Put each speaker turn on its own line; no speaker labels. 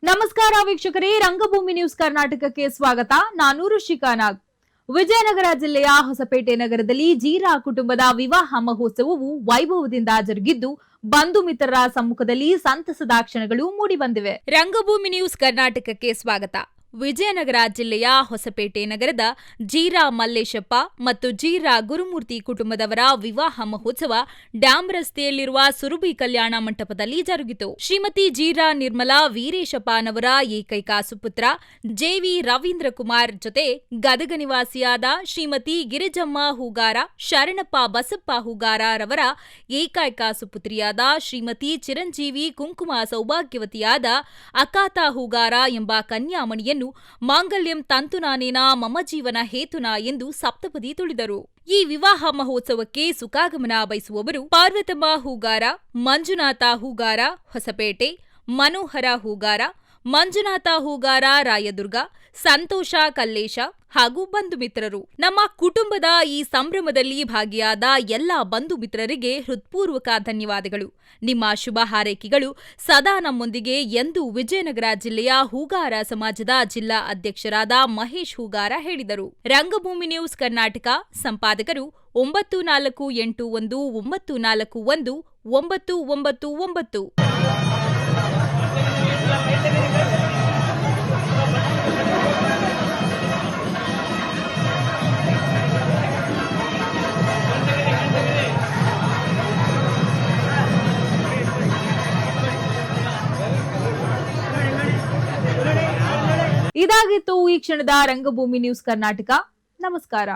ನಮಸ್ಕಾರ ವೀಕ್ಷಕರೇ, ರಂಗಭೂಮಿ ನ್ಯೂಸ್ ಕರ್ನಾಟಕಕ್ಕೆ ಸ್ವಾಗತ. ನಾನು ಋಷಿಕಾ ನಾಗ್. ವಿಜಯನಗರ ಜಿಲ್ಲೆಯ ಹೊಸಪೇಟೆ ನಗರದಲ್ಲಿ ಜೀರಾ ಕುಟುಂಬದ ವಿವಾಹ ಮಹೋತ್ಸವವು ವೈಭವದಿಂದ ಜರುಗಿದ್ದು ಬಂಧು ಮಿತ್ರರ ಸಮ್ಮುಖದಲ್ಲಿ ಸಂತಸದ ಕ್ಷಣಗಳು ಮೂಡಿಬಂದಿವೆ. ರಂಗಭೂಮಿ ನ್ಯೂಸ್ ಕರ್ನಾಟಕಕ್ಕೆ ಸ್ವಾಗತ. ವಿಜಯನಗರ ಜಿಲ್ಲೆಯ ಹೊಸಪೇಟೆ ನಗರದ ಜೀರಾ ಮಲ್ಲೇಶಪ್ಪ ಮತ್ತು ಜೀರಾ ಗುರುಮೂರ್ತಿ ಕುಟುಂಬದವರ ವಿವಾಹ ಮಹೋತ್ಸವ ಡ್ಯಾಂ ರಸ್ತೆಯಲ್ಲಿರುವ ಸುರಭಿ ಕಲ್ಯಾಣ ಮಂಟಪದಲ್ಲಿ ಜರುಗಿತು. ಶ್ರೀಮತಿ ಜೀರಾ ನಿರ್ಮಲಾ ವೀರೇಶಪ್ಪನವರ ಏಕೈಕ ಸುಪುತ್ರ ಜೆವಿ ರವೀಂದ್ರ ಕುಮಾರ್ ಜೊತೆ ಗದಗ ನಿವಾಸಿಯಾದ ಶ್ರೀಮತಿ ಗಿರಿಜಮ್ಮ ಹೂಗಾರ, ಶರಣಪ್ಪ ಬಸಪ್ಪ ಹೂಗಾರ ರವರ ಏಕೈಕ ಸುಪುತ್ರಿಯಾದ ಶ್ರೀಮತಿ ಚಿರಂಜೀವಿ ಕುಂಕುಮ ಸೌಭಾಗ್ಯವತಿಯಾದ ಅಕಾತ ಹೂಗಾರ ಎಂಬ ಕನ್ಯಾಮಣಿಯನ್ನು ಮಾಂಗಲ್ಯಂ ತಂತುನಾನೇನ ಮಮ ಜೀವನ ಹೇತುನಾ ಎಂದು ಸಪ್ತಪದಿ ತುಳಿದರು. ಈ ವಿವಾಹ ಮಹೋತ್ಸವಕ್ಕೆ ಸುಖಾಗಮನ ಬಯಸುವವರು ಪಾರ್ವತಮ್ಮ ಹೂಗಾರ, ಮಂಜುನಾಥ ಹೂಗಾರ ಹೊಸಪೇಟೆ, ಮನೋಹರ ಹೂಗಾರ, ಮಂಜುನಾಥ ಹೂಗಾರ ರಾಯದುರ್ಗ, ಸಂತೋಷ ಕಲ್ಲೇಶ ಹಾಗೂ ಬಂಧು ಮಿತ್ರರು. ನಮ್ಮ ಕುಟುಂಬದ ಈ ಸಂಭ್ರಮದಲ್ಲಿ ಭಾಗಿಯಾದ ಎಲ್ಲ ಬಂಧು ಮಿತ್ರರಿಗೆ ಹೃತ್ಪೂರ್ವಕ ಧನ್ಯವಾದಗಳು. ನಿಮ್ಮ ಶುಭ ಹಾರೈಕೆಗಳು ಸದಾ ನಮ್ಮೊಂದಿಗೆ ಎಂದು ವಿಜಯನಗರ ಜಿಲ್ಲೆಯ ಹೂಗಾರ ಸಮಾಜದ ಜಿಲ್ಲಾ ಅಧ್ಯಕ್ಷರಾದ ಮಹೇಶ್ ಹೂಗಾರ ಹೇಳಿದರು. ರಂಗಭೂಮಿ ನ್ಯೂಸ್ ಕರ್ನಾಟಕ ಸಂಪಾದಕರು 9481941999. ಇದಾಗಿತ್ತು ಈ ಕ್ಷಣದ ರಂಗಭೂಮಿ ನ್ಯೂಸ್ ಕರ್ನಾಟಕ. ನಮಸ್ಕಾರ.